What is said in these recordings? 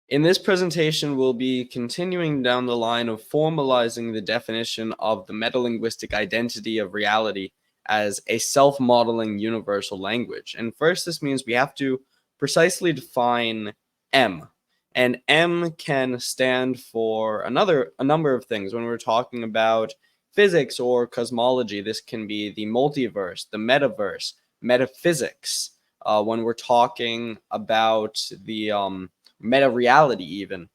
In this presentation, we'll be continuing down the line of formalizing the definition of the metalinguistic identity of reality as a self-modeling universal language. And first, this means we have to precisely define M. And M can stand for a number of things. When we're talking about physics or cosmology, this can be the multiverse, the metaverse, metaphysics. When we're talking about the meta reality even.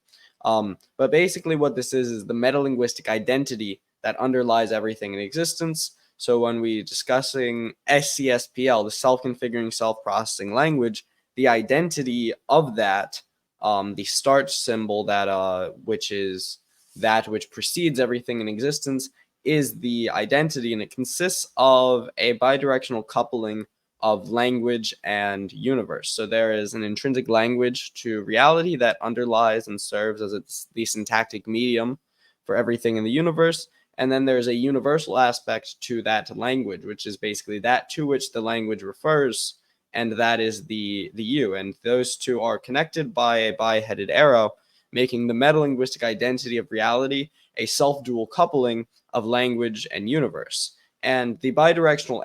But basically what this is the metalinguistic identity that underlies everything in existence. So when we're discussing SCSPL, the self-configuring self-processing language, the identity of that, the start symbol that which is that which precedes everything in existence, is the identity, and it consists of a bidirectional coupling of language and universe. So there is an intrinsic language to reality that underlies and serves as the syntactic medium for everything in the universe. And then there's a universal aspect to that language, which is basically that to which the language refers, and that is the U. And those two are connected by a bi-headed arrow, making the metalinguistic identity of reality a self-dual coupling of language and universe. And the bidirectional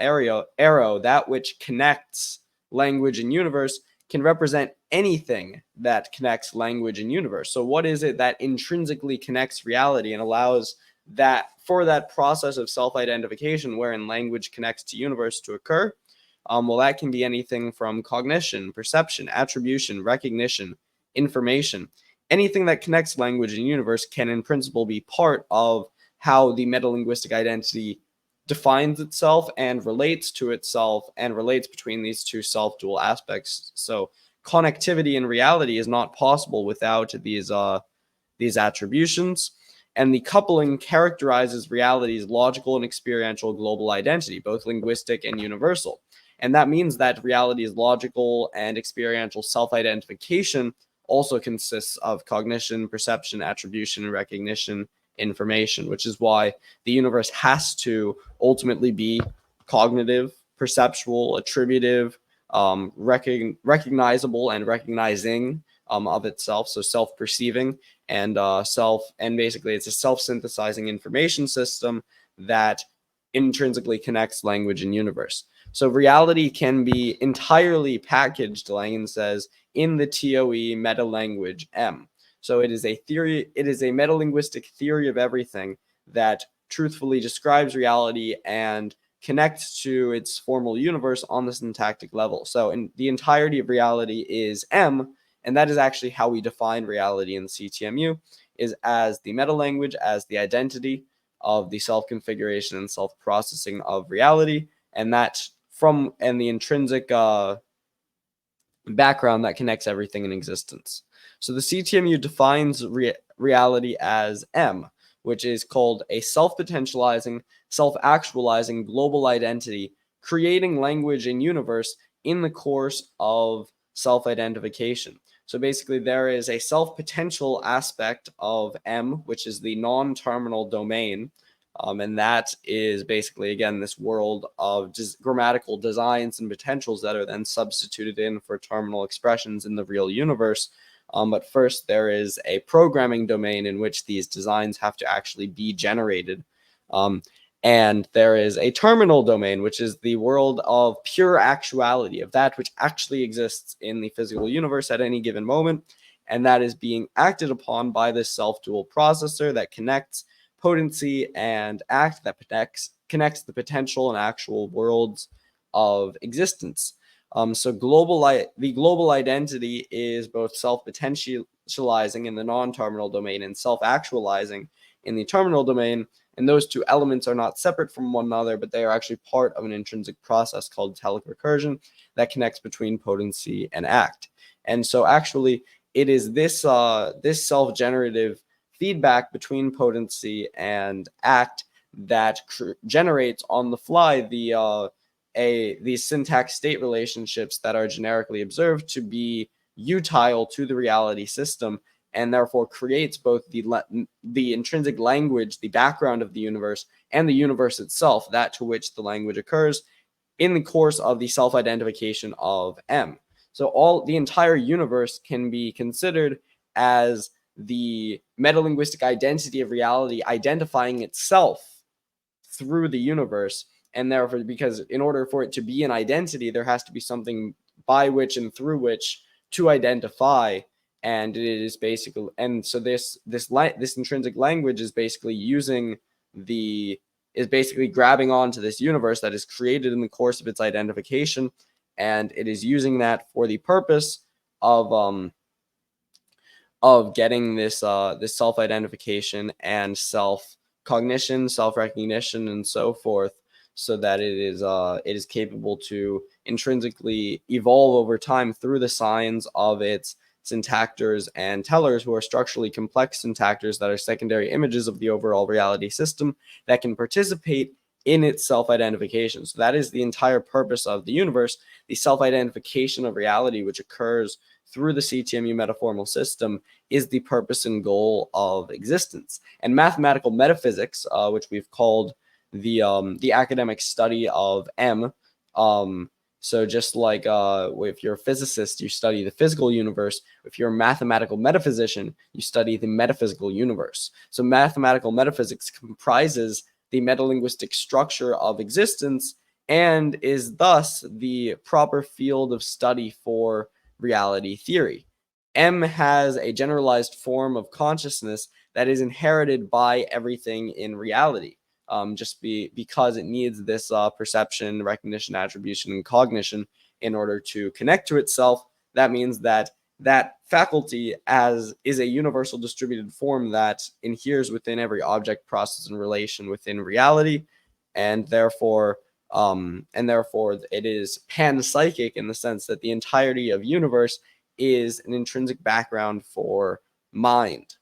arrow, that which connects language and universe, can represent anything that connects language and universe. So what is it that intrinsically connects reality and allows that for that process of self-identification wherein language connects to universe to occur? Well, that can be anything from cognition, perception, attribution, recognition, information. Anything that connects language and universe can in principle be part of how the metalinguistic identity defines itself and relates to itself and relates between these two self-dual aspects. So connectivity in reality is not possible without these attributions. And the coupling characterizes reality's logical and experiential global identity, both linguistic and universal. And that means that reality's logical and experiential self-identification also consists of cognition, perception, attribution, recognition, information, which is why the universe has to ultimately be cognitive, perceptual, attributive, recognizable, and recognizing of itself, so self-perceiving and basically it's a self-synthesizing information system that intrinsically connects language and universe. So reality can be entirely packaged, Langen says, in the TOE meta language M. So it is a theory, it is a metalinguistic theory of everything that truthfully describes reality and connects to its formal universe on the syntactic level. So in the entirety of reality is M, and that is actually how we define reality in the CTMU, is as the metalanguage, as the identity of the self-configuration and self-processing of reality, and that and the intrinsic background that connects everything in existence. So the CTMU defines reality as M, which is called a self-potentializing, self-actualizing global identity, creating language and universe in the course of self-identification. So basically there is a self-potential aspect of M, which is the non-terminal domain, and that is basically, again, this world of grammatical designs and potentials that are then substituted in for terminal expressions in the real universe. But first, there is a programming domain in which these designs have to actually be generated. And there is a terminal domain, which is the world of pure actuality, of that which actually exists in the physical universe at any given moment. And that is being acted upon by this self-dual processor that connects potency and act, that connects the potential and actual worlds of existence. So the global identity is both self-potentializing in the non-terminal domain and self-actualizing in the terminal domain. And those two elements are not separate from one another, but they are actually part of an intrinsic process called telic recursion that connects between potency and act. And so actually, it is this self-generative feedback between potency and act that generates on the fly these syntax state relationships that are generically observed to be utile to the reality system, and therefore creates both the intrinsic language, the background of the universe, and the universe itself, that to which the language occurs in the course of the self-identification of M. So the entire universe can be considered as the metalinguistic identity of reality identifying itself through the universe. And therefore, because in order for it to be an identity, there has to be something by which and through which to identify. And it is basically, and so this intrinsic language is basically grabbing onto this universe that is created in the course of its identification, and it is using that for the purpose of getting this self-identification and self-cognition, self-recognition, and so forth, so that it is capable to intrinsically evolve over time through the signs of its syntactors and tellers, who are structurally complex syntactors that are secondary images of the overall reality system that can participate in its self-identification. So that is the entire purpose of the universe, the self-identification of reality, which occurs through the CTMU metaformal system, is the purpose and goal of existence. And mathematical metaphysics, which we've called the academic study of M. So just like if you're a physicist, you study the physical universe. If you're a mathematical metaphysician, you study the metaphysical universe. So mathematical metaphysics comprises the metalinguistic structure of existence and is thus the proper field of study for reality theory. M has a generalized form of consciousness that is inherited by everything in reality. Because it needs this perception, recognition, attribution, and cognition in order to connect to itself. That means that faculty is a universal distributed form that inheres within every object, process, and relation within reality, and therefore it is panpsychic in the sense that the entirety of universe is an intrinsic background for mind.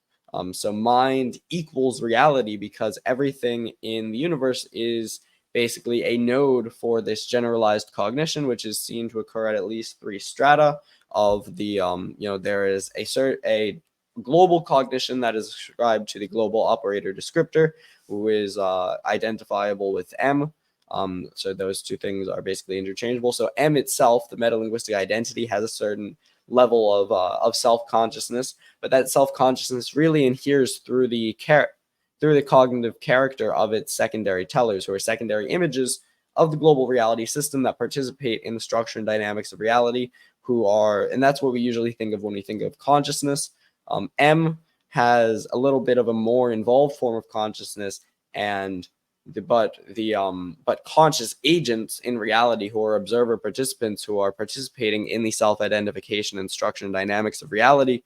So mind equals reality because everything in the universe is basically a node for this generalized cognition, which is seen to occur at least 3 strata of the, there is a global cognition that is ascribed to the global operator descriptor, who is identifiable with M. So those two things are basically interchangeable. So M itself, the metalinguistic identity, has a certain level of self-consciousness, but that self-consciousness really inheres through the cognitive character of its secondary tellers, who are secondary images of the global reality system that participate in the structure and dynamics of reality, and that's what we usually think of when we think of consciousness. M has a little bit of a more involved form of consciousness, but conscious agents in reality, who are observer participants who are participating in the self-identification and structure and dynamics of reality,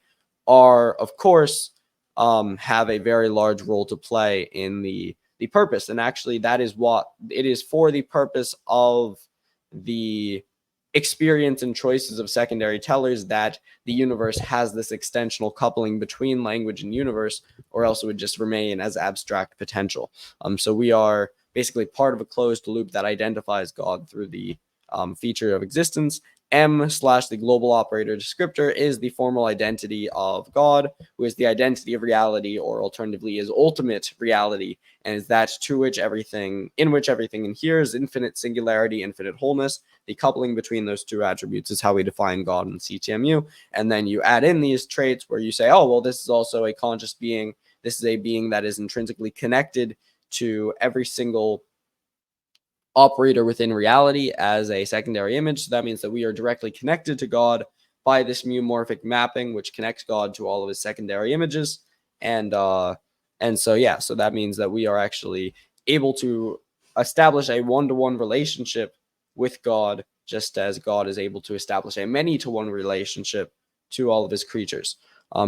are of course have a very large role to play in the purpose. And actually, that is what it is for the purpose of the experience and choices of secondary tellers that the universe has this extensional coupling between language and universe, or else it would just remain as abstract potential. So we are basically part of a closed loop that identifies God through the feature of existence. M/the global operator descriptor is the formal identity of God, who is the identity of reality, or alternatively is ultimate reality, and is that in which everything inheres, infinite singularity, infinite wholeness. The coupling between those two attributes is how we define God in CTMU. And then you add in these traits where you say, oh, well, this is also a conscious being. This is a being that is intrinsically connected to every single operator within reality as a secondary image. So that means that we are directly connected to God by this mu-morphic mapping, which connects God to all of his secondary images. And so that means that we are actually able to establish a one-to-one relationship with God, just as God is able to establish a many-to-one relationship to all of his creatures.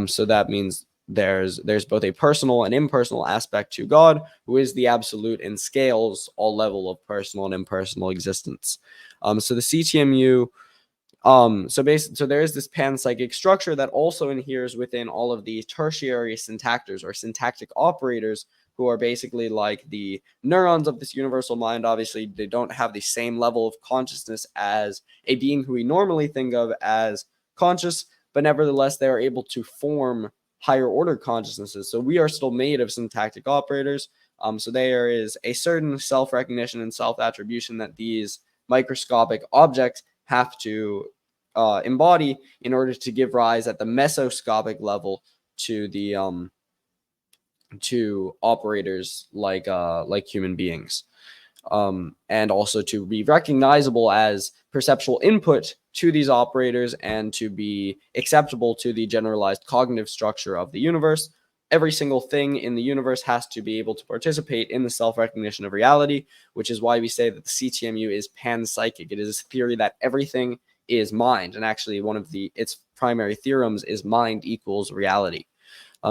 So that means there's both a personal and impersonal aspect to God, who is the absolute and scales all level of personal and impersonal existence. So the CTMU, so there is this panpsychic structure that also inheres within all of the tertiary syntactors or syntactic operators, who are basically like the neurons of this universal mind. Obviously, they don't have the same level of consciousness as a being who we normally think of as conscious, but nevertheless, they are able to form higher order consciousnesses. So we are still made of syntactic operators. So there is a certain self-recognition and self-attribution that these microscopic objects have to embody in order to give rise at the mesoscopic level to the to operators like human beings, and also to be recognizable as perceptual input to these operators and to be acceptable to the generalized cognitive structure of the universe. Every single thing in the universe has to be able to participate in the self-recognition of reality, which is why we say that the CTMU is panpsychic. It is a theory that everything is mind, and actually one of its primary theorems is mind equals reality.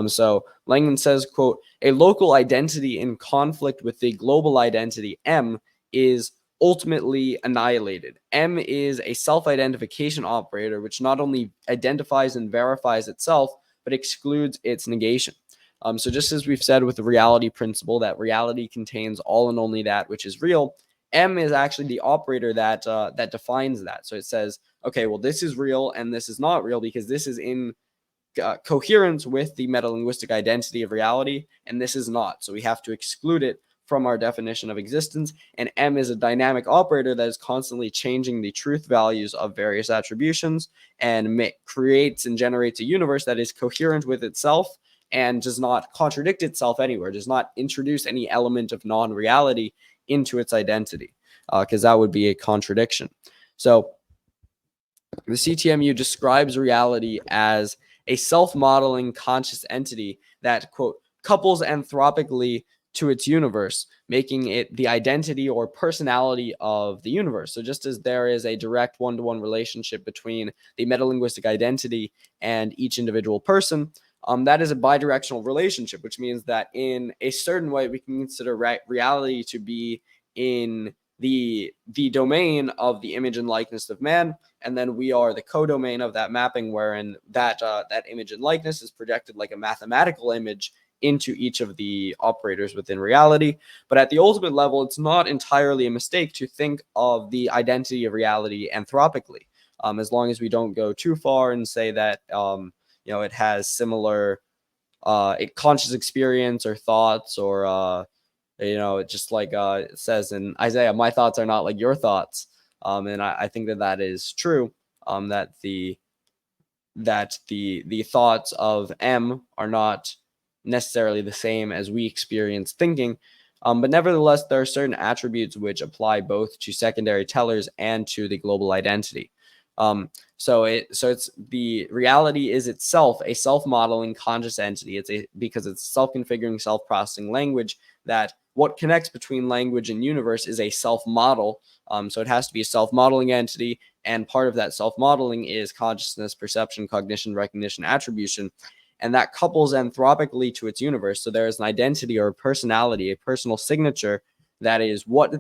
So Langman says, quote, a local identity in conflict with the global identity M is ultimately annihilated. M is a self-identification operator which not only identifies and verifies itself, but excludes its negation. So just as we've said with the reality principle, that reality contains all and only that which is real, M is actually the operator that that defines that. So it says, okay, well, this is real and this is not real because this is in coherence with the metalinguistic identity of reality, and this is not. So we have to exclude it from our definition of existence. And M is a dynamic operator that is constantly changing the truth values of various attributions and creates and generates a universe that is coherent with itself and does not contradict itself anywhere, does not introduce any element of non-reality into its identity, because that would be a contradiction. So the CTMU describes reality as a self-modeling conscious entity that, quote, couples anthropically to its universe, making it the identity or personality of the universe. So just as there is a direct one-to-one relationship between the metalinguistic identity and each individual person, that is a bidirectional relationship, which means that in a certain way, we can consider reality to be in the domain of the image and likeness of man, and then we are the codomain of that mapping, wherein that image and likeness is projected like a mathematical image into each of the operators within reality. But at the ultimate level, it's not entirely a mistake to think of the identity of reality anthropically, as long as we don't go too far and say that it has similar conscious experience or thoughts, or just like it says in Isaiah, my thoughts are not like your thoughts. And I think that is true, that the thoughts of M are not necessarily the same as we experience thinking. But nevertheless, there are certain attributes which apply both to secondary tellers and to the global identity. So it's the reality is itself a self-modeling conscious entity. Because it's self-configuring, self-processing language, that what connects between language and universe is a self-model. So it has to be a self-modeling entity, and part of that self-modeling is consciousness, perception, cognition, recognition, attribution, and that couples anthropically to its universe. So there is an identity or a personality, a personal signature that is what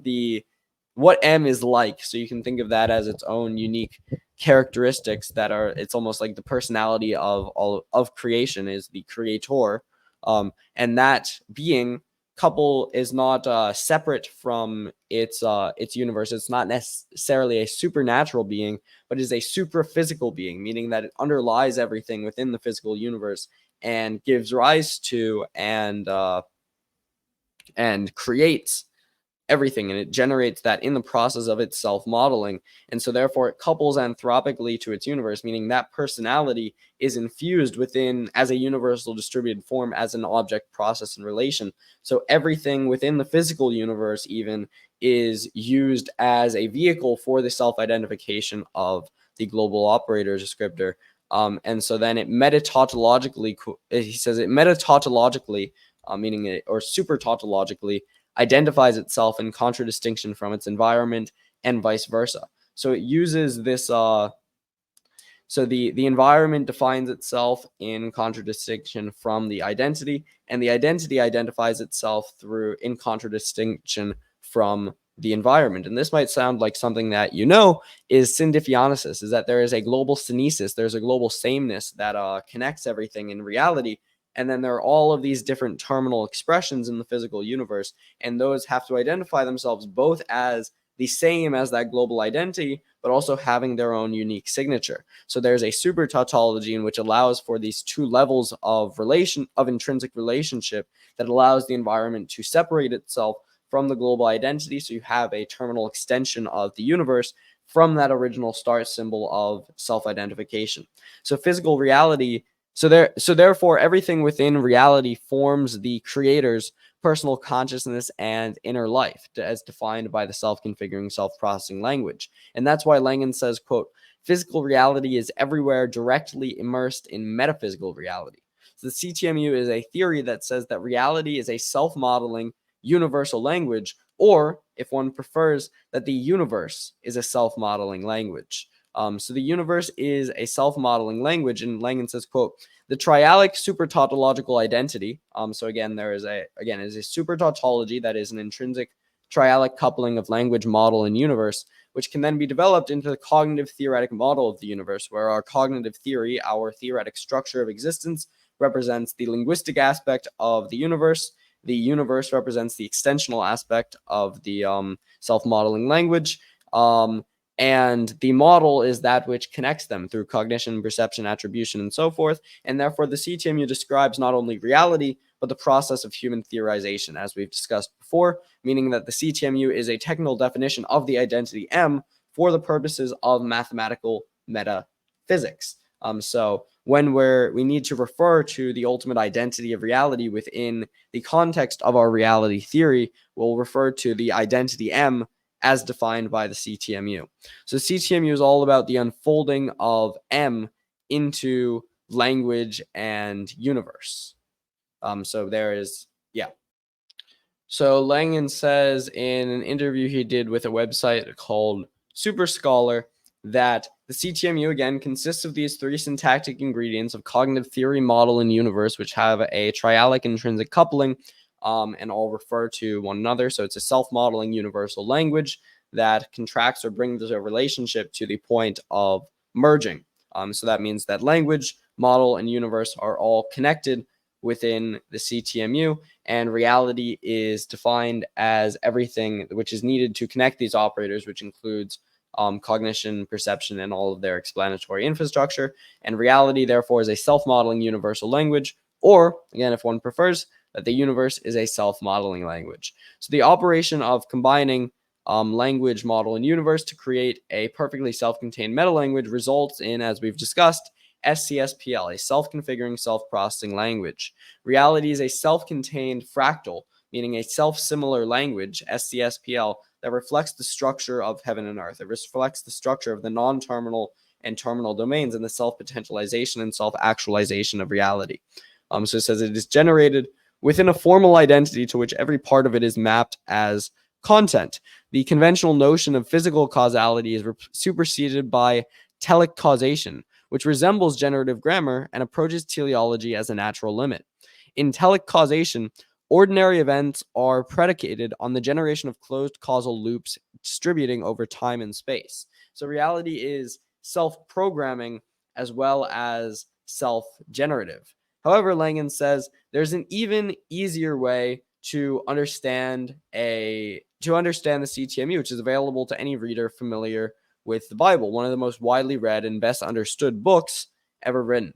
M is like. So you can think of that as its own unique characteristics that are, it's almost like the personality of all of creation is the creator, and that being couple is not separate from its universe. It's not necessarily a supernatural being, but is a supraphysical being, meaning that it underlies everything within the physical universe and gives rise to and creates everything, and it generates that in the process of its self-modeling. And so therefore it couples anthropically to its universe, meaning that personality is infused within as a universal distributed form, as an object, process, and relation. So everything within the physical universe even is used as a vehicle for the self-identification of the global operator descriptor. And so then it metatautologically, he says it metatautologically, meaning it, or super tautologically, identifies itself in contradistinction from its environment, and vice versa. So it uses this, so the environment defines itself in contradistinction from the identity, and the identity identifies itself in contradistinction from the environment. And this might sound like something that is syndifionesis, is that there is a global synesis, there's a global sameness that connects everything in reality. And then there are all of these different terminal expressions in the physical universe, and those have to identify themselves both as the same as that global identity, but also having their own unique signature. So there's a super tautology in which allows for these two levels of intrinsic relationship that allows the environment to separate itself from the global identity. So you have a terminal extension of the universe from that original start symbol of self-identification. So physical reality, so therefore everything within reality forms the creator's personal consciousness and inner life, as defined by the self-configuring, self-processing language. And that's why Langen says, quote, physical reality is everywhere directly immersed in metaphysical reality. So the CTMU is a theory that says that reality is a self-modeling universal language, or if one prefers, that the universe is a self-modeling language. So the universe is a self-modeling language, and Langen says, quote, the triadic supertautological identity. So again, is a supertautology, that is an intrinsic triadic coupling of language, model, and universe, which can then be developed into the cognitive theoretic model of the universe, where our cognitive theory, our theoretic structure of existence, represents the linguistic aspect of the universe. The universe represents the extensional aspect of the self-modeling language. And the model is that which connects them through cognition, perception, attribution, and so forth. And therefore, the CTMU describes not only reality, but the process of human theorization, as we've discussed before, meaning that the CTMU is a technical definition of the identity M for the purposes of mathematical metaphysics. So when we need to refer to the ultimate identity of reality within the context of our reality theory, we'll refer to the identity M as defined by the CTMU. So CTMU is all about the unfolding of M into language and universe. So there is, yeah. So Langen says in an interview he did with a website called Super Scholar that the CTMU, again, consists of these three syntactic ingredients of cognitive theory, model, and universe, which have a triadic intrinsic coupling, and all refer to one another. So it's a self-modeling universal language that contracts or brings a relationship to the point of merging. So that means that language, model, and universe are all connected within the CTMU, and reality is defined as everything which is needed to connect these operators, which includes cognition, perception, and all of their explanatory infrastructure. And reality, therefore, is a self-modeling universal language, or, again, if one prefers, that the universe is a self-modeling language. So the operation of combining language, model, and universe to create a perfectly self-contained metalanguage results in, as we've discussed, SCSPL, a self-configuring, self-processing language. Reality is a self-contained fractal, meaning a self-similar language, SCSPL, that reflects the structure of heaven and earth. It reflects the structure of the non-terminal and terminal domains and the self-potentialization and self-actualization of reality. So it says it is generated within a formal identity to which every part of it is mapped as content. The conventional notion of physical causality is superseded by telic causation, which resembles generative grammar and approaches teleology as a natural limit. In telic causation, ordinary events are predicated on the generation of closed causal loops distributing over time and space. So reality is self-programming as well as self-generative. However, Langen says there's an even easier way to understand the CTMU, which is available to any reader familiar with the Bible, one of the most widely read and best understood books ever written.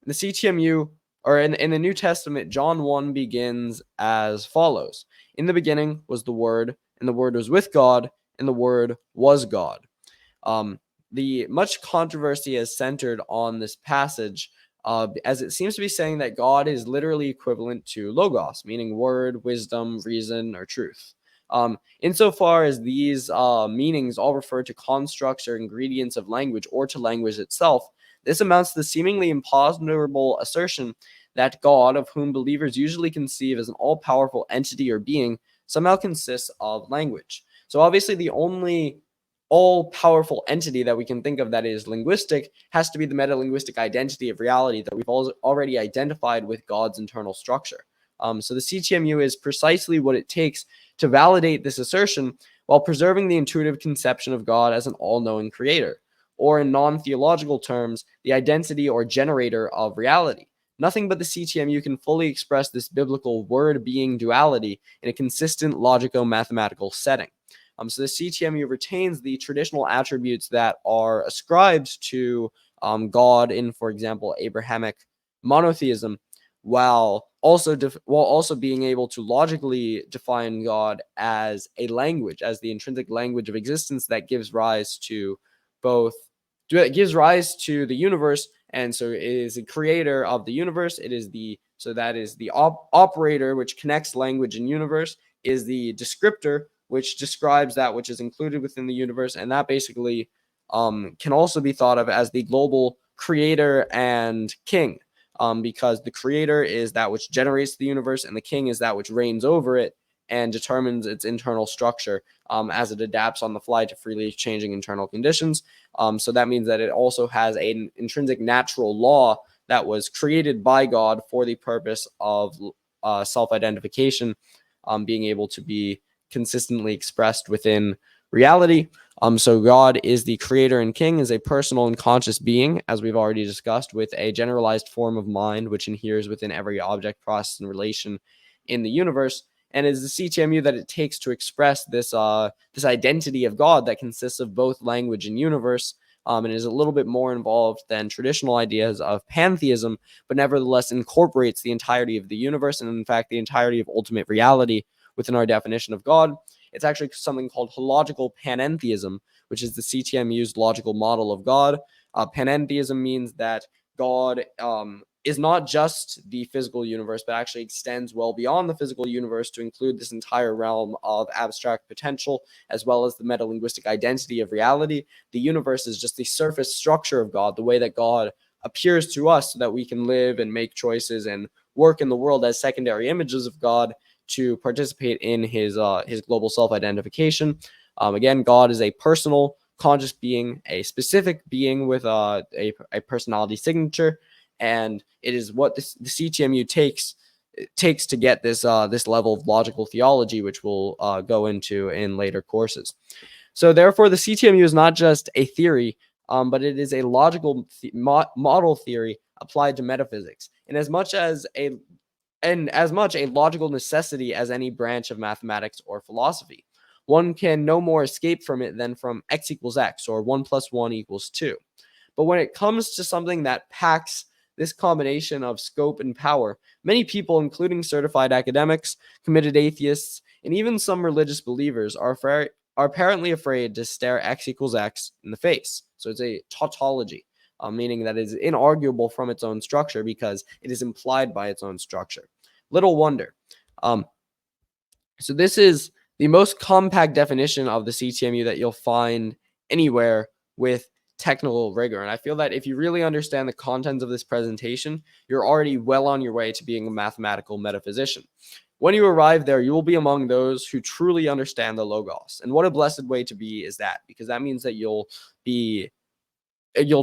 In the CTMU, or in the New Testament, John 1 begins as follows. In the beginning was the Word, and the Word was with God, and the Word was God. The much controversy is centered on this passage, as it seems to be saying that God is literally equivalent to logos, meaning word, wisdom, reason, or truth. Insofar as these meanings all refer to constructs or ingredients of language or to language itself, this amounts to the seemingly imponderable assertion that God, of whom believers usually conceive as an all-powerful entity or being, somehow consists of language. So obviously the only all-powerful entity that we can think of that is linguistic has to be the metalinguistic identity of reality that we've already identified with God's internal structure. So the CTMU is precisely what it takes to validate this assertion while preserving the intuitive conception of God as an all-knowing creator, or in non-theological terms, the identity or generator of reality. Nothing but the CTMU can fully express this biblical word-being duality in a consistent logico-mathematical setting. So the CTMU retains the traditional attributes that are ascribed to God in, for example, Abrahamic monotheism, while also being able to logically define God as a language, as the intrinsic language of existence that gives rise to both it gives rise to the universe. And so it is a creator of the universe. It is the so that is the operator which connects language and universe, is the descriptor which describes that which is included within the universe, and that basically can also be thought of as the global creator and king, because the creator is that which generates the universe, and the king is that which reigns over it and determines its internal structure, as it adapts on the fly to freely changing internal conditions. So that means that it also has an intrinsic natural law that was created by God for the purpose of self-identification, being able to be consistently expressed within reality. So God is the creator and king, is a personal and conscious being, as we've already discussed, with a generalized form of mind which inheres within every object, process, and relation in the universe. And is the CTMU that it takes to express this identity of God that consists of both language and universe, and is a little bit more involved than traditional ideas of pantheism, but nevertheless incorporates the entirety of the universe and, in fact, the entirety of ultimate reality within our definition of God. It's actually something called hological panentheism, which is the CTMU's logical model of God. Panentheism means that God is not just the physical universe, but actually extends well beyond the physical universe to include this entire realm of abstract potential, as well as the metalinguistic identity of reality. The universe is just the surface structure of God, the way that God appears to us so that we can live and make choices and work in the world as secondary images of God to participate in his global self-identification. Again, God is a personal, conscious being, a specific being with a personality signature, and it is what the CTMU takes to get this level of logical theology, which we'll go into in later courses. So therefore, the CTMU is not just a theory, but it is a logical model theory applied to metaphysics, in as much a logical necessity as any branch of mathematics or philosophy. One can no more escape from it than from x equals x, or 1 plus 1 equals 2. But when it comes to something that packs this combination of scope and power, many people, including certified academics, committed atheists, and even some religious believers, are apparently afraid to stare x equals x in the face. So it's a tautology, meaning that it is inarguable from its own structure because it is implied by its own structure. Little wonder. So this is the most compact definition of the CTMU that you'll find anywhere with technical rigor. And I feel that if you really understand the contents of this presentation, you're already well on your way to being a mathematical metaphysician. When you arrive there, you will be among those who truly understand the Logos. And what a blessed way to be is that, because that means that you'll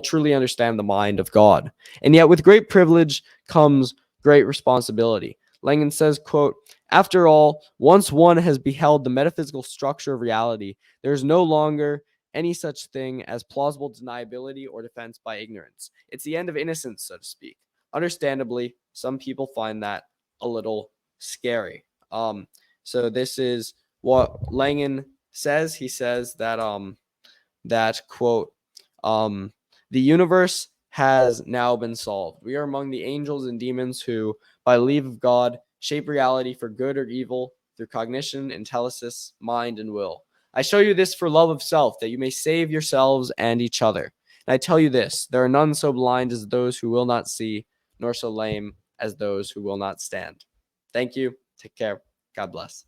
truly understand the mind of God. And yet with great privilege comes great responsibility. Langen says, quote, "After all, once one has beheld the metaphysical structure of reality, there is no longer any such thing as plausible deniability or defense by ignorance. It's the end of innocence, so to speak. Understandably, some people find that a little scary." So this is what Langen says. He says that quote, "The universe has now been solved. We are among the angels and demons who, by leave of God, shape reality for good or evil through cognition, intelligence, mind, and will. I show you this for love of self, that you may save yourselves and each other. And I tell you this, there are none so blind as those who will not see, nor so lame as those who will not stand." Thank you. Take care. God bless.